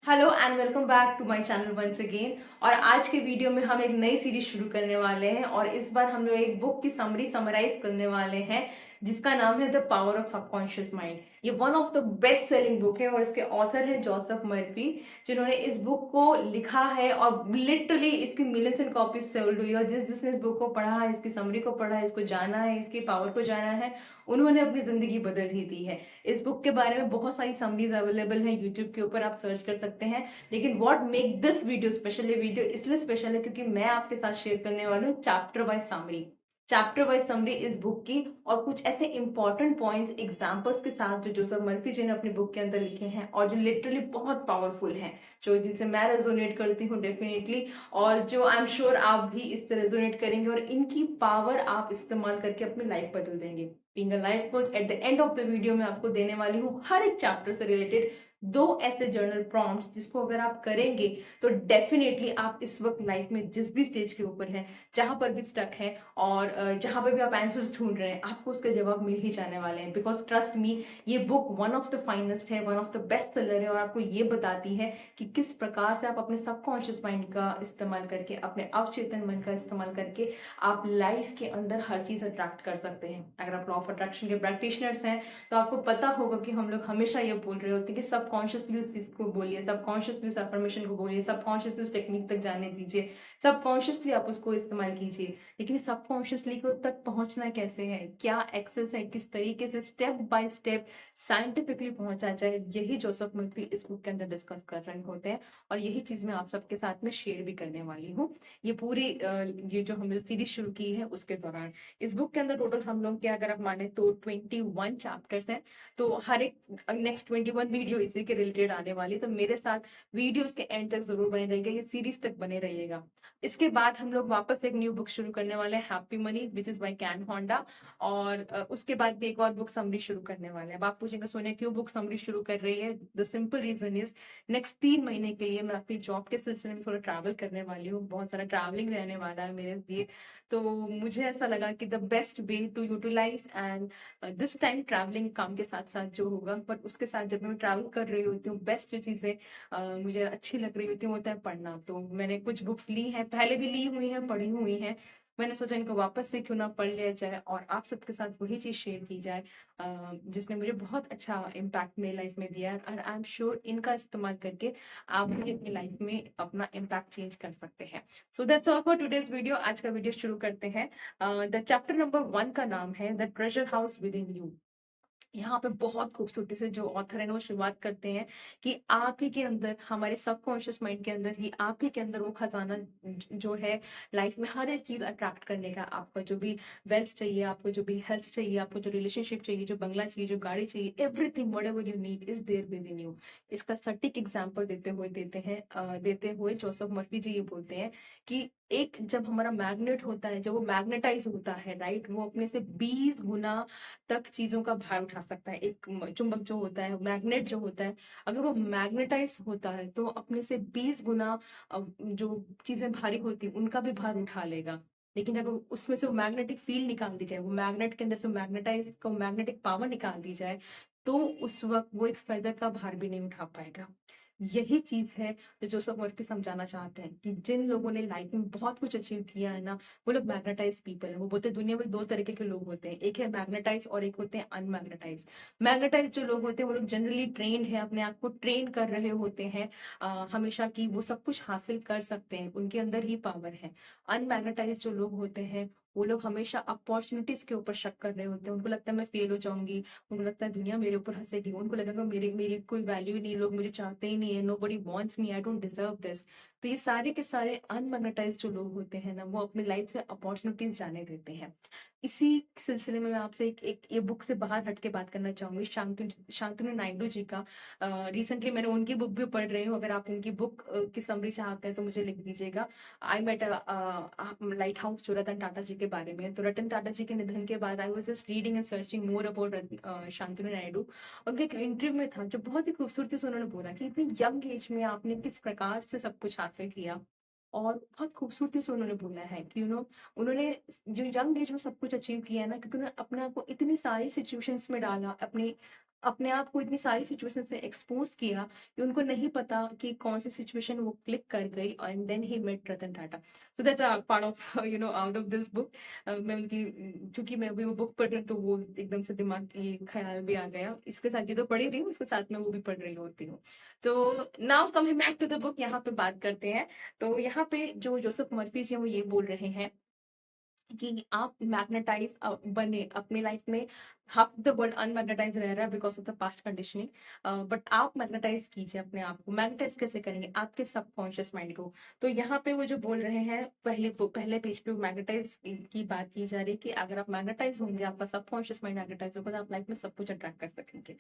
Hello and welcome back to my channel once again. और आज के वीडियो में हम एक नई सीरीज शुरू करने वाले हैं और इस बार हम लोग एक बुक की समरी समराइज करने वाले हैं जिसका नाम है the power of subconscious mind. ये one of the best selling book है और इसके ऑथर है जोसेफ मर्फी, जिन्होंने इस बुक को लिखा है और लिटरली इसकी मिलियंस एंड कॉपीज सेल्ड हुई है। और जिसने इस बुक को पढ़ा है, इसकी समरी को पढ़ा है, इसको जाना है, इसकी पावर को जाना है, उन्होंने अपनी जिंदगी बदल ही दी है। इस बुक के बारे में बहुत सारी समरीज अवेलेबल हैं यूट्यूब के ऊपर, आप सर्च कर सकते हैं। लेकिन what make this video special, ये वीडियो इसलिए स्पेशल है क्योंकि मैं आपके साथ शेयर करने वाली हूँ चैप्टर वाइज समरी इस बुक की, और कुछ ऐसे इंपॉर्टेंट पॉइंट्स एग्जांपल्स के साथ जो जोसेफ मर्फी जी ने अपनी बुक के अंदर लिखे हैं और जो लिटरली बहुत पावरफुल हैं, जो जिनसे मैं रेजोनेट करती हूँ डेफिनेटली, और जो आई एम श्योर आप भी इससे रेजोनेट करेंगे और इनकी पावर आप इस्तेमाल करके अपनी लाइफ बदल देंगे। Being a life coach, at the end of the video में आपको देने वाली हूँ हर एक चैप्टर से रिलेटेड दो ऐसे जर्नल प्रॉम्प्ट्स जिसको अगर आप करेंगे तो डेफिनेटली आप इस वक्त लाइफ में जिस भी स्टेज के ऊपर हैं, जहां पर भी स्टक है और जहां पर भी आप आंसर्स ढूंढ रहे हैं, आपको उसके जवाब मिल ही जाने वाले हैं। बिकॉज ट्रस्ट मी, ये book one of the finest है, one of the best seller है और आपको ये बताती है कि किस प्रकार से आप अपने सबकॉन्शियस माइंड का इस्तेमाल करके, अपने अवचेतन मन का इस्तेमाल करके आप लाइफ के अंदर हर चीज अट्रैक्ट कर सकते हैं। अगर आप लॉ ऑफ अट्रैक्शन के प्रैक्टिशनर्स हैं तो आपको पता होगा कि हम लोग हमेशा ये बोल रहे होते हैं कि सबकॉन्शियसली उस चीज को बोलिए, सबकॉन्शियसली उस अफर्मेशन को बोलिए, सबकॉन्शियसली उस टेक्निक तक जाने दीजिए, सबकॉन्शियसली आप उसको इस्तेमाल कीजिए। लेकिन सबकॉन्शियसली को तक पहुंचना कैसे है, क्या एक्सेस है, किस तरीके से स्टेप बाय स्टेप साइंटिफिकली पहुंचा जाए, यही जोसेफ मर्फी इस बुक के अंदर डिस्कस कर रहे होते हैं। और यही चीज मैं आप सबके साथ में शेयर भी करने वाली हूँ ये पूरी ये जो हमने सीरीज शुरू की है उसके दौरान। इस बुक के अंदर टोटल हम लोग के अगर आप माने तो 21 चैप्टर्स हैं। तो हर एक नेक्स्ट 21 वीडियो इसी के रिलेटेड आने वाली है, तो मेरे साथ वीडियोस के एंड तक जरूर बने रहिएगा, ये सीरीज तक बने रहिएगा। इसके बाद हम लोग वापस एक न्यू बुक शुरू करने वाले हैं, happy money which is by can Honda. और उसके बाद भी एक और बुक समरी शुरू करने वाले हैं। अब आप पूछेंगे सोनिया क्यों बुक समरी शुरू कर रही है? The simple reason is next 3 महीने के लिए मैं अपनी जॉब के सिलसिले में थोड़ा ट्रैवल करने वाली हूँ, बहुत सारा ट्रैवलिंग रहने वाला है मेरे लिए। तो मुझे ऐसा लगा कि the best way to utilize and this time travelling काम के साथ साथ जो होगा, बट उसके साथ जब मैं ट्रैवल कर रही होती हूँ, बेस्ट जो चीजें मुझे अच्छी लग रही होती है वो होता है पढ़ना। तो मैंने कुछ बुक्स ली हैं, पहले भी ली हुई हैं, पढ़ी हुई हैं। मैंने सोचा इनको वापस से क्यों ना पढ़ लिया जाए और आप सबके साथ वही चीज शेयर की जाए जिसने मुझे बहुत अच्छा इम्पैक्ट मेरी लाइफ में दिया है। और आई एम श्योर इनका इस्तेमाल करके आप भी अपनी लाइफ में अपना इम्पैक्ट चेंज कर सकते हैं। So that's all for today's video. आज का वीडियो शुरू करते हैं। द चैप्टर नंबर 1 का नाम है the treasure house with in you. यहाँ पे बहुत खूबसूरती से जो ऑथर है ना वो शुरुआत करते हैं कि आप ही के अंदर, हमारे सबकॉन्शियस माइंड के अंदर ही, आप ही के अंदर वो खजाना जो है लाइफ में हर एक चीज अट्रैक्ट करने का। आपका जो भी वेल्थ चाहिए, आपको जो भी हेल्थ चाहिए, आपको जो रिलेशनशिप चाहिए, जो बंगला चाहिए, जो गाड़ी चाहिए, everything whatever you need is there within you. इसका सटीक एग्जाम्पल देते हुए जोसेफ मर्फी जी ये बोलते हैं कि एक जब हमारा मैग्नेट होता है, जब वो मैग्नेटाइज होता है, राइट, वो अपने से 20 गुना तक चीजों का भार उठा सकता है। एक चुंबक जो होता है, मैग्नेट जो होता है, अगर वो मैग्नेटाइज होता है तो अपने से 20 गुना जो चीजें भारी होती है उनका भी भार उठा लेगा। लेकिन अगर उसमें से वो मैग्नेटिक फील्ड निकाल दी जाए, वो मैग्नेट के अंदर से मैग्नेटाइज का मैग्नेटिक पावर निकाल दी जाए, तो उस वक्त वो एक फेदर का भार भी नहीं उठा पाएगा। यही चीज है जो जोसेफ मर्फी समझाना चाहते हैं कि जिन लोगों ने लाइफ में बहुत कुछ अचीव किया है ना, वो लोग मैग्नेटाइज पीपल है। वो बोलते हैं दुनिया में दो तरीके के लोग होते हैं, एक है मैग्नेटाइज और एक होते हैं अनमैग्नेटाइज। मैग्नेटाइज जो लोग होते हैं वो लोग जनरली ट्रेन्ड है, अपने आप को ट्रेन कर रहे होते हैं हमेशा की वो सब कुछ हासिल कर सकते हैं, उनके अंदर ही पावर है। अनमैग्नेटाइज जो लोग होते हैं वो लोग हमेशा अपॉर्चुनिटीज के ऊपर शक कर रहे होते हैं। उनको लगता है मैं फेल हो जाऊंगी, उनको लगता है दुनिया मेरे ऊपर हंसेगी, उनको लगेगा मेरी मेरी कोई वैल्यू ही नहीं, लोग मुझे चाहते ही नहीं है, nobody wants me, I don't deserve this. तो ये सारे के सारे अनमैग्नेटाइज जो लोग होते हैं ना, वो अपनी लाइफ से अपॉर्चुनिटीज जाने देते हैं। इसी सिलसिले में मैं आपसे एक ये बुक से बाहर हट के बात करना चाहूंगी, शांतनु नायडू जी का। रिसेंटली मैंने उनकी बुक भी पढ़ रही हूँ, अगर आप उनकी बुक की समरी चाहते हैं तो मुझे लिख दीजिएगा। आई मेट लाइट हाउस, जो रतन टाटा जी के बारे में है। तो रतन टाटा जी के निधन के बाद I was just reading and searching more about Shantanu Naidu. उनके एक इंटरव्यू में था जो बहुत ही खूबसूरती से उन्होंने बोला कि इतनी यंग एज में आपने किस प्रकार से सब कुछ हासिल किया। और बहुत खूबसूरती से उन्होंने बोला है कि उन्होंने जो यंग एज में सब कुछ अचीव किया है ना, क्योंकि उन्होंने अपने आप को इतनी सारी सिचुएशंस में डाला, अपनी अपने आप को इतनी सारी सिचुएशन से एक्सपोज किया कि उनको नहीं पता कि कौन सी सिचुएशन वो क्लिक कर गई, and then he met Ratan Tata. So that's a part of out of this book. मैं उनकी, क्योंकि मैं अभी वो बुक पढ़ रही हूँ तो वो एकदम से दिमाग की ख्याल भी आ गया। इसके साथ ये तो पढ़ ही रही हूँ, इसके साथ में वो भी पढ़ रही होती हूँ। तो now coming back to the book, यहाँ पे बात करते हैं। तो यहाँ पे जो जोसेफ मर्फी जी हैं वो ये बोल रहे हैं कि आप मैग्नेटाइज बने अपनी लाइफ में। हाफ द वर्ल्ड अनमैग्नेटाइज रह रहा है because of the past conditioning, but आप मैग्नेटाइज कीजिए अपने आप को। मैग्नेटाइज कैसे करेंगे? आपके सबकॉन्शियस माइंड को। तो यहाँ पे वो जो बोल रहे हैं, पहले पेज पे मैग्नेटाइज की बात की जा रही है कि अगर आप मैग्नेटाइज होंगे, आपका सबकॉन्शियस माइंड मैग्नेटाइज होगा, तो आप लाइफ में सब कुछ अट्रैक्ट कर सकेंगे।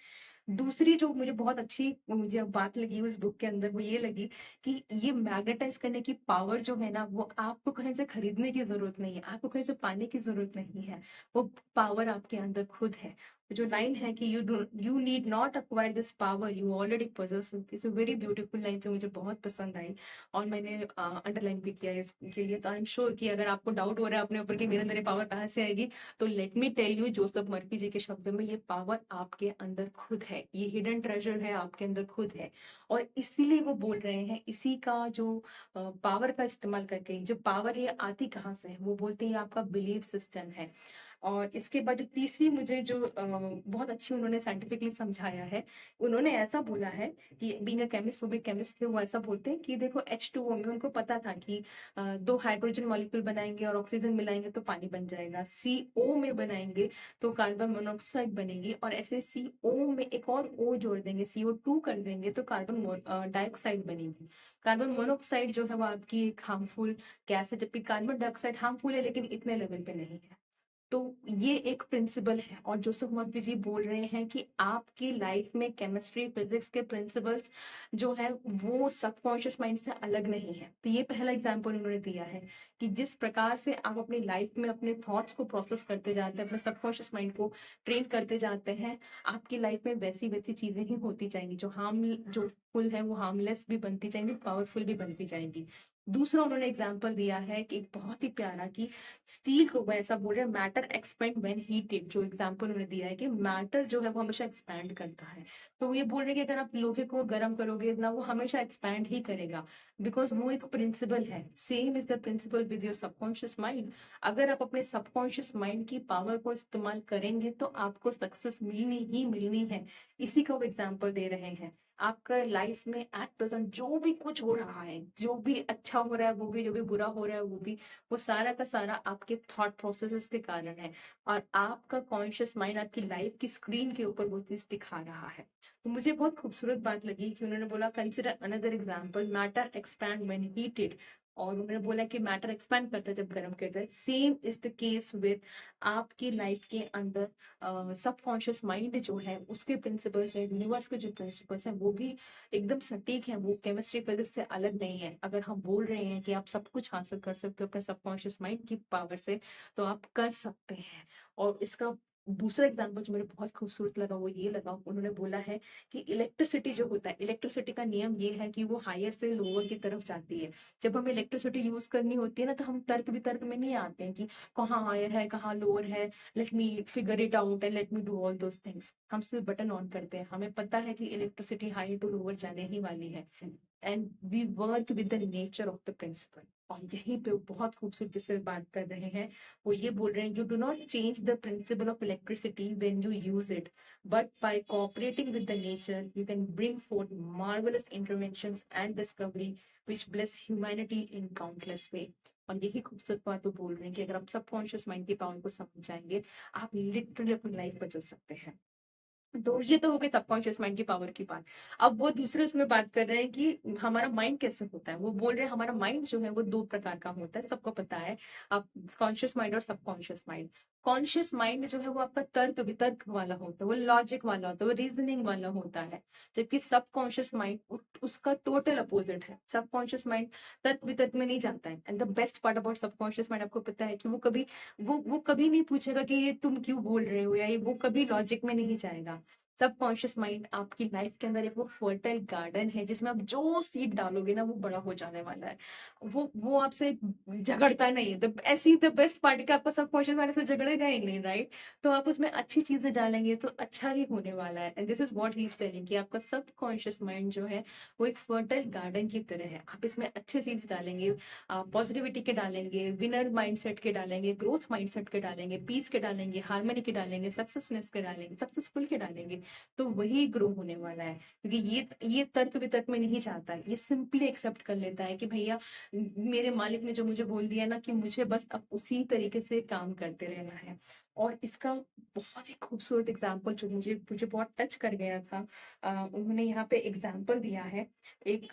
दूसरी जो मुझे बहुत अच्छी मुझे बात लगी उस बुक के अंदर, वो ये लगी कि ये मैग्नेटाइज करने की पावर जो है ना, वो आपको कहीं से खरीदने की जरूरत नहीं है, आपको कहीं से पाने की जरूरत नहीं है। वो पावर आपके अंदर खुद है। जो लाइन है कि you need not acquire this power, you already possess is a very beautiful line, जो मुझे बहुत पसंद आई और मैंने अंडरलाइन भी किया है इसके लिए। तो आई एम श्योर कि अगर आपको डाउट हो रहा है अपने ऊपर कि मेरे अंदर ये पावर कहाँ से आएगी, तो let me tell you, Joseph Murphy ji के शब्दों में, ये पावर आपके अंदर खुद है, ये हिडन ट्रेजर है आपके अंदर खुद है। और इसीलिए वो बोल रहे हैं, इसी का जो पावर का इस्तेमाल करके, जो पावर है आती कहाँ से है, वो बोलते हैं आपका बिलीफ सिस्टम है। और इसके बाद जो तीसरी मुझे जो बहुत अच्छी उन्होंने साइंटिफिकली समझाया है, उन्होंने ऐसा बोला है कि बीइंग अ केमिस्ट, वो भी केमिस्ट थे, वो ऐसा बोलते हैं कि देखो H2O में उनको पता था कि दो हाइड्रोजन मॉलिक्यूल बनाएंगे और ऑक्सीजन मिलाएंगे तो पानी बन जाएगा, CO में बनाएंगे तो कार्बन मोनोऑक्साइड बनेगी, और ऐसे CO में एक और O जोड़ देंगे, CO2 कर देंगे तो कार्बन डाइऑक्साइड बनेगी। कार्बन मोनोऑक्साइड जो है वो आपकी एक हार्मफुल गैस है, जबकि कार्बन डाइऑक्साइड हार्मफुल है लेकिन इतने लेवल पे नहीं है। तो ये एक प्रिंसिपल है, और जोसेफ मर्फी जी बोल रहे हैं कि आपकी लाइफ में केमिस्ट्री फिजिक्स के प्रिंसिपल्स जो है वो सबकॉन्शियस माइंड से अलग नहीं है। तो ये पहला एग्जांपल उन्होंने दिया है कि जिस प्रकार से आप अपनी लाइफ में अपने थॉट्स को प्रोसेस करते जाते हैं, अपने सबकॉन्शियस माइंड को ट्रेन करते जाते हैं, आपकी लाइफ में वैसी वैसी चीजें ही होती जाएंगी, जो फुल है वो हार्मलेस भी बनती जाएंगी, पावरफुल भी बनती जाएंगी। दूसरा उन्होंने एग्जाम्पल दिया है कि एक बहुत ही प्यारा, कि स्टील को वो ऐसा बोल रहे हैं, मैटर एक्सपेंड व्हेन हीटेड। जो एग्जांपल उन्होंने दिया है कि मैटर जो है वो हमेशा एक्सपैंड करता है। तो वो ये बोल रहे हैं कि अगर आप लोहे को गर्म करोगे ना, वो हमेशा एक्सपैंड ही करेगा, बिकॉज वो एक प्रिंसिपल है। Same is the principle with your subconscious mind. अगर आप अपने सबकॉन्शियस माइंड की पावर को इस्तेमाल करेंगे तो आपको सक्सेस मिलनी ही मिलनी है। इसी का वो एग्जाम्पल दे रहे हैं। आपका लाइफ में एट प्रेजेंट जो भी कुछ हो रहा है, जो भी अच्छा हो रहा है वो भी, जो भी बुरा हो रहा है वो भी, वो सारा का सारा आपके थॉट प्रोसेसेस के कारण है। और आपका कॉन्शियस माइंड आपकी लाइफ की स्क्रीन के ऊपर वो चीज दिखा रहा है। तो मुझे बहुत खूबसूरत बात लगी कि उन्होंने बोला, consider another example, matter expand when heated. और उन्होंने बोला कि मैटर एक्सपैंड करता है जब गर्म करता है। Same is the case with आपकी लाइफ के अंदर सबकॉन्शियस माइंड जो है उसके प्रिंसिपल्स है, यूनिवर्स के जो प्रिंसिपल्स हैं वो भी एकदम सटीक है, वो केमिस्ट्री फिजिक्स से अलग नहीं है। अगर हम बोल रहे हैं कि आप सब कुछ हासिल कर सकते हो अपने सबकॉन्शियस माइंड की पावर से, तो आप कर सकते हैं। और इसका दूसरा एग्जाम्पल जो मुझे बहुत खूबसूरत लगा वो ये लगा, उन्होंने बोला है कि इलेक्ट्रिसिटी जो होता है, इलेक्ट्रिसिटी का नियम ये है कि वो हायर से लोअर की तरफ जाती है। जब हमें इलेक्ट्रिसिटी यूज करनी होती है ना, तो हम तर्क वितर्क में नहीं आते हैं कि कहाँ हायर है कहाँ लोअर है, let me figure it out and let me do all those things. हम सिर्फ बटन ऑन करते हैं, हमें पता है कि इलेक्ट्रिसिटी हाई टू लोअर जाने ही वाली है, and we work with the nature of the principle. और यहीं पे वो बहुत खूबसूरती से बात कर रहे हैं। वो ये बोल रहे हैं, you do not change the principle of electricity when you use it, but by cooperating with the nature you can bring fourth marvellous interventions and discovery which bless humanity in countless way। और यही खूबसूरत बात वो बोल रहे हैं कि अगर आप सबकॉन्शियस माइंड की पावर को समझ जाएंगे, आप लिटरली अपनी लाइफ बदल सकते हैं। तो ये तो हो गई सबकॉन्शियस माइंड की पावर की बात। अब वो दूसरे उसमें बात कर रहे हैं कि हमारा माइंड कैसे होता है। वो बोल रहे हैं हमारा माइंड जो है वो दो प्रकार का होता है, सबको पता है। अब कॉन्शियस माइंड और सबकॉन्शियस माइंड। कॉन्शियस माइंड जो है वो आपका तर्क वितर्क वाला होता है, वो लॉजिक वाला होता है, वो रीजनिंग वाला होता है। जबकि सबकॉन्शियस माइंड उसका टोटल अपोजिट है। सबकॉन्शियस माइंड तर्क वितर्क में नहीं जाता है। And the best part about subconscious mind, आपको पता है कि वो कभी नहीं पूछेगा कि ये तुम क्यों बोल रहे हो, या ये वो कभी लॉजिक में नहीं जाएगा। सबकॉन्शियस माइंड आपकी लाइफ के अंदर एक वो फर्टाइल गार्डन है जिसमें आप जो सीड डालोगे ना वो बड़ा हो जाने वाला है। वो आपसे झगड़ता नहीं है। ऐसी द बेस्ट पार्ट कि आपका सबकॉन्शियस माइंड उसमें झगड़ेगा ही नहीं, राइट? तो आप उसमें अच्छी चीजें डालेंगे तो अच्छा ही होने वाला है। And this is what he is telling कि आपका सबकॉन्शियस माइंड जो है वो एक फर्टाइल गार्डन की तरह है। आप इसमें अच्छे चीज डालेंगे, पॉजिटिविटी के डालेंगे, विनर माइंडसेट के डालेंगे, ग्रोथ माइंडसेट के डालेंगे, पीस के डालेंगे, हार्मनी के डालेंगे, सक्सेसनेस के डालेंगे, सक्सेसफुल के डालेंगे, तो वही ग्रो होने वाला है। क्योंकि ये तर्क वितर्क में नहीं चाहता है, ये सिंपली एक्सेप्ट कर लेता है कि भैया मेरे मालिक ने जो मुझे बोल दिया ना कि मुझे बस अब उसी तरीके से काम करते रहना है। और इसका बहुत ही खूबसूरत एग्जाम्पल जो मुझे मुझे बहुत टच कर गया था, उन्होंने यहाँ पे एग्जाम्पल दिया है। एक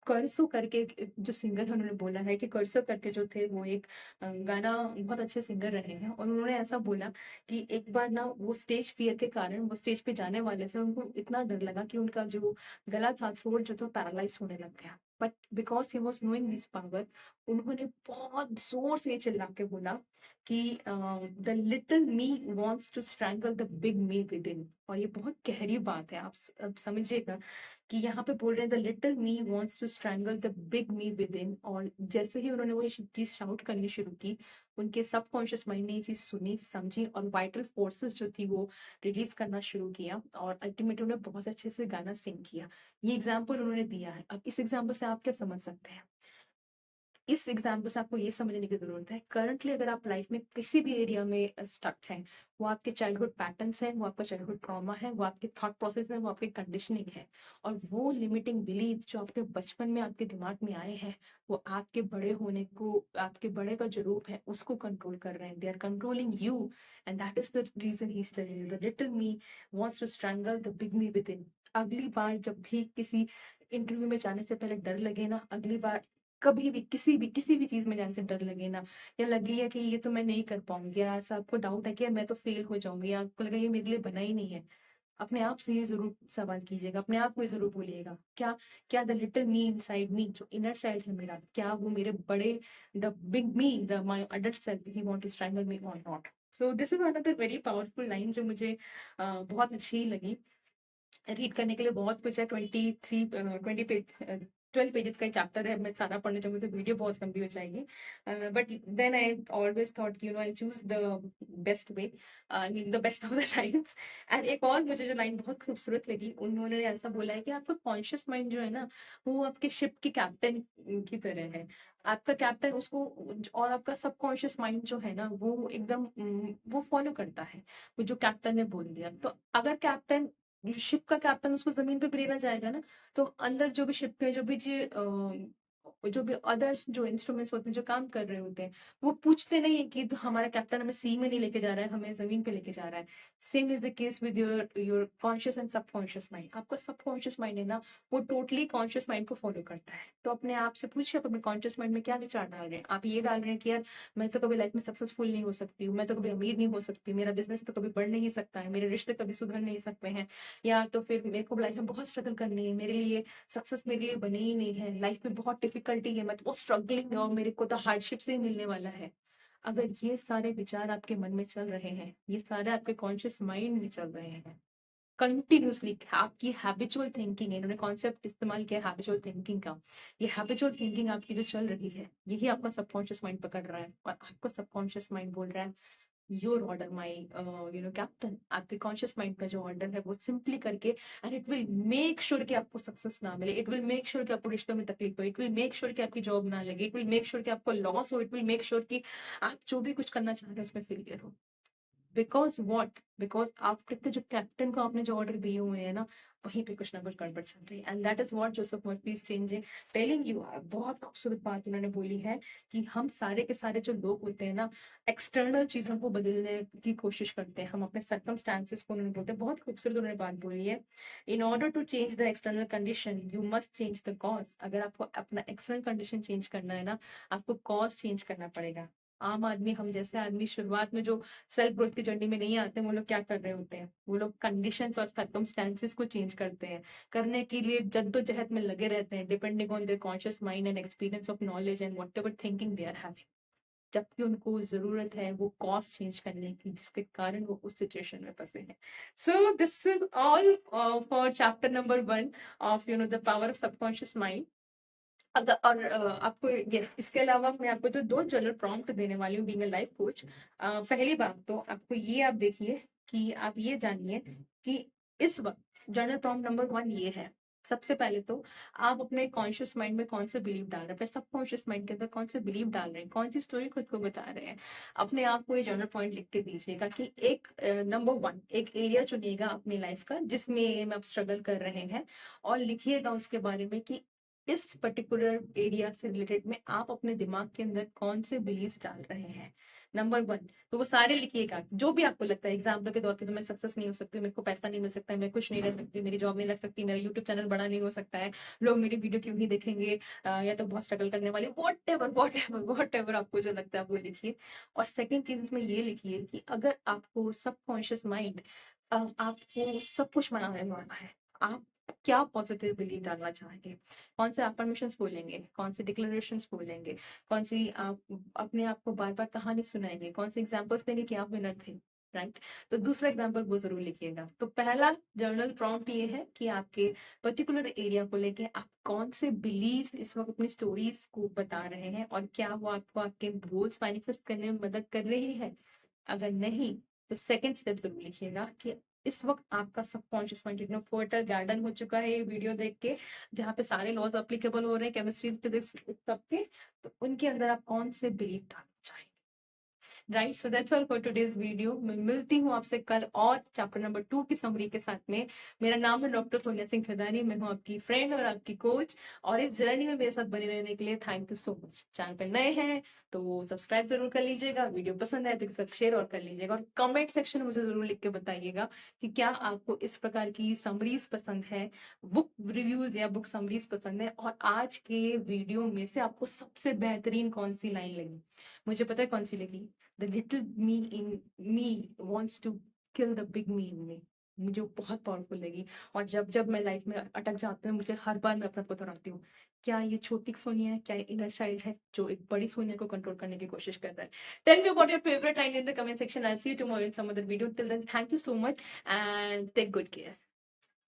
कर्सो करके जो सिंगर है उन्होंने बोला है कि कर्सो करके जो थे वो एक गाना बहुत अच्छे सिंगर रहे हैं, और उन्होंने ऐसा बोला कि एक बार ना वो स्टेज फियर के कारण वो स्टेज पे जाने वाले थे, उनको इतना डर लगा कि उनका जो गला था, थ्रोट जो था, पैरालाइज होने लग गया। But because he was knowing this power, उन्होंने बहुत जोर से चिल्ला के बोला कि the little me wants to strangle the big me within. और ये बहुत गहरी बात है, आप अब समझिएगा कि यहाँ पे बोल रहे हैं the little me wants to strangle the big me within. और जैसे ही उन्होंने वो चीज शाउट करनी शुरू की, उनके सबकॉन्शियस माइंड ने ये चीज सुनी, समझी, और वाइटल फोर्सेस जो थी वो रिलीज करना शुरू किया, और अल्टीमेटली उन्होंने बहुत अच्छे से गाना सिंग किया। ये एग्जाम्पल उन्होंने दिया है। अब इस एग्जाम्पल से आप क्या समझ सकते हैं? इस एग्जाम्पल से आपको ये समझने की जरूरत है, करंटली अगर आप लाइफ में किसी भी एरिया में स्टक हैं, वो आपके चाइल्डहुड पैटर्न्स हैं, वो आपका चाइल्डहुड ट्रॉमा है, वो आपके थॉट प्रोसेस है, वो आपकी कंडीशनिंग है, और वो लिमिटिंग बिलीफ जो आपके बचपन में आपके दिमाग में आए हैं, वो आपके बड़े होने को, आपके बड़े का जो रूप है उसको कंट्रोल कर रहे हैं। They are controlling you, and that is the reason he is telling you the little me wants to strangle the big me within. अगली बार जब भी किसी इंटरव्यू में जाने से पहले डर लगे ना, अगली बार कभी भी किसी भी चीज में जाने से डर लगे ना, या लगे या कि ये तो मैं नहीं कर पाऊंगी, या ऐसा आपको डाउट है कि यार मैं तो फेल हो जाऊंगी, या आपको लगे ये मेरे लिए बना ही नहीं है, अपने आप से ये जरूर सवाल कीजिएगा, अपने आप को ये जरूर बोलिएगा, क्या क्या the little me inside me, जो इनर चाइल्ड है मेरा, क्या वो मेरे बड़े, the big me, the my adult self, he want to strangle me और not? So this is another very powerful line जो मुझे बहुत अच्छी लगी। रीड करने के लिए बहुत कुछ है, 12 पेजेस का चैप्टर है। मैं सारा पढ़ने जाऊंगी तो वीडियो बहुत लंबी हो जाएगी, but then I always thought I choose the best way, I mean the best of the lines. And एक और मुझे जो लाइन बहुत खूबसूरत लगी, उन्होंने ऐसा बोला है कि आपका कॉन्शियस माइंड जो है ना, वो आपके शिप के कैप्टन की तरह है। आपका कैप्टन उसको, और आपका सबकॉन्शियस माइंड जो है ना वो एकदम वो फॉलो करता है वो जो कैप्टन ने बोल दिया। तो अगर कैप्टन, शिप का कैप्टन उसको जमीन पे भी लेना चाहेगा ना, तो अंदर जो भी शिप के जो भी अदर जो इंस्ट्रूमेंट्स होते हैं जो काम कर रहे होते हैं, वो पूछते नहीं है कि तो हमारा कैप्टन हमें सी में नहीं लेके जा रहा है, हमें जमीन पे लेके जा रहा है। Same is the case with your conscious and subconscious mind. आपका सबकॉन्शियस माइंड है ना, वो टोटली कॉन्शियस माइंड को फॉलो करता है। तो अपने आप से पूछिए, आप अपने कॉन्शियस माइंड में क्या विचार डाल रहे हैं? आप ये डाल रहे हैं कि यार मैं तो कभी लाइफ में सक्सेसफुल नहीं हो सकती हूँ, मैं तो कभी अमीर नहीं हो सकती, मेरा बिजनेस तो कभी बढ़ नहीं सकता है, मेरे रिश्ते कभी सुधर नहीं सकते हैं, या तो फिर मेरे को लाइफ में बहुत स्ट्रगल करनी है, मेरे लिए सक्सेस मेरे लिए बनी ही नहीं है, लाइफ में बहुत डिफिकल्टी है, मैं तो बहुत स्ट्रगलिंग और मेरे को तो हार्डशिप से ही मिलने वाला है। अगर ये सारे विचार आपके मन में चल रहे हैं, ये सारे आपके कॉन्शियस माइंड में चल रहे हैं कंटिन्यूसली, आपकी हैबिचुअल थिंकिंग है, इन्होंने कॉन्सेप्ट इस्तेमाल किया हैबिचुअल थिंकिंग का, ये हैबिचुअल थिंकिंग आपकी जो चल रही है, यही आपका सबकॉन्शियस माइंड पकड़ रहा है, और आपका सबकॉन्शियस माइंड बोल रहा है योर ऑर्डर माई कैप्टन। आपके कॉन्शियस माइंड का जो ऑर्डर है वो सिंपली करके, and it will make sure कि आपको सक्सेस ना मिले, इट विल मेक श्योर कि आपको रिश्तों में तकलीफ हो, इट विल मेक श्योर कि आपकी जॉब ना लगे, इट विल मेक श्योर कि आपको लॉस हो, इट विल मेक श्योर कि आप जो भी कुछ करना चाह रहे हैं उसमें फेलियर हो। बिकॉज वॉट, बिकॉज आपके जो कैप्टन को आपने जो ऑर्डर दिए हुए हैं ना, वहीं पे कुछ ना कुछ गड़बड़ चल रही है, and that is what Joseph Murphy is changing, telling you. बहुत खूबसूरत बात उन्होंने बोली है कि हम सारे के सारे जो लोग होते हैं ना, एक्सटर्नल चीजों को बदलने की कोशिश करते हैं, हम अपने सर्कमस्टांसेस को, उन्होंने बोलते हैं, बहुत खूबसूरत उन्होंने बात बोली है, in order to change the external condition you must change the cause. अगर आपको अपना एक्सटर्नल कंडीशन चेंज करना है ना, आपको कॉज चेंज करना पड़ेगा। आम आदमी, हम जैसे आदमी शुरुआत में जो सेल्फ ग्रोथ की जर्नी में नहीं आते हैं, वो लोग क्या कर रहे होते हैं, वो लोग कंडीशंस और सर्कमस्टेंसेस को चेंज करते हैं, करने के लिए जद्दोजहद में लगे रहते हैं, depending on their conscious mind and experience of knowledge and whatever thinking they are having. जबकि उनको ज़रूरत है वो कॉस्ट चेंज करने की, जिसके कारण वो उस सिचुएशन में फँसे हैं। So this is all for chapter number 1 of the power of subconscious mind. अगर और आपको यस, इसके अलावा मैं आपको जो 2 जनरल प्रॉम्प्ट देने वाली हूँ बीइंग अ लाइफ कोच। पहली बात तो आपको ये आप देखिए कि आप ये जानिए कि इस वक़्त जनरल प्रॉम्प्ट नंबर 1 ये है। सबसे पहले तो आप अपने कॉन्शियस माइंड में कौन से बिलीव डाल रहे हैं, अपने सबकॉन्शियस माइंड के अंदर कौन से बिलीव डाल रहे हैं, कौन-सी स्टोरी खुद को बता रहे हैं। अपने आप को ये जनरल पॉइंट लिख के दीजिएगा कि एक नंबर 1 एक एरिया चुनिएगा अपनी लाइफ का जिसमें आप स्ट्रगल कर रहे हैं और लिखिएगा उसके बारे में कि इस पर्टिकुलर एरिया से रिलेटेड में आप अपने दिमाग के अंदर कौन से बिलीव्स डाल रहे हैं। नंबर 1 तो वो सारे लिखिएगा, जो भी आपको लगता है। एग्जाम्पल के तौर पे तो मैं सक्सेस नहीं हो सकती, मेरे को पैसा नहीं मिल सकता है, मैं खुश नहीं रह सकती, मेरी जॉब नहीं लग सकती, मेरा यूट्यूब चैनल बड़ा नहीं हो सकता है, लोग मेरी वीडियो क्यों ही देखेंगे, या तो बहुत स्ट्रगल करने वाले, वॉट एवर आपको जो लगता है वो लिखिए। और सेकेंड चीज इसमें ये लिखिए कि अगर आपको सबकॉन्शियस माइंड आपको सब कुछ मनाने वाला है, आप क्या पॉजिटिव बिलीव डालना चाहेंगे, कौन से अफर्मेशंस बोलेंगे, कौन से डिक्लेरेशंस बोलेंगे, कौन सी आप अपने आप को बार बार कहानी सुनाएंगे, कौन से एग्जाम्पल्स देंगे कि आप विनर थे, राइट। तो दूसरा एग्जाम्पल वो जरूर लिखिएगा। तो पहला जर्नल प्रॉम्प्ट ये है कि आपके पर्टिकुलर एरिया को लेके आप कौन से बिलीव्स इस वक्त अपनी स्टोरीज को बता रहे हैं और क्या वो आपको आपके गोल्स मैनिफेस्ट करने में मदद कर रही है। अगर नहीं तो सेकंड स्टेप जरूर लिखिएगा कि इस वक्त आपका सबकॉन्शियस माइंड इतना फर्टाइल गार्डन हो चुका है ये वीडियो देख के, जहाँ पे सारे लॉज अप्लीकेबल हो रहे हैं, केमिस्ट्री फिजिक्स सबके, तो उनके अंदर आप कौन से बिलीव डालना चाहेंगे। Right, so that's all for today's video. मैं मिलती हूँ आपसे कल और चैप्टर नंबर 2 की समरी के साथ में। मेरा नाम है डॉक्टर सोनिया सिंह थदानी, मैं हूँ आपकी फ्रेंड और आपकी कोच। और इस जर्नी में मेरे साथ बने रहने के लिए thank you so much. Channel पे नए हैं तो सब्सक्राइब जरूर कर लीजिएगा, वीडियो पसंद आए तो इसके साथ शेयर और कर लीजिएगा, और कमेंट सेक्शन में मुझे जरूर लिख के बताइएगा कि क्या आपको इस प्रकार की समरीज पसंद है, बुक रिव्यूज या बुक समरीज पसंद है, और आज के वीडियो में से आपको सबसे बेहतरीन कौन सी लाइन लगी। मुझे पता है कौन सी लगी। The little me in me wants to kill the big me in me। मुझे वो बहुत पावरफुल लगी। और जब जब मैं लाइफ में अटक जाती हूँ, मुझे हर बार मैं अपने आप को दोहराती हूँ, क्या ये छोटी सोनिया है, क्या ये इनर चाइल्ड है जो एक बड़ी सोनिया को कंट्रोल करने की कोशिश कर रहा है। Tell me about your favourite line in the comment section. I see you tomorrow in some other video. Till then thank you so much and take good care.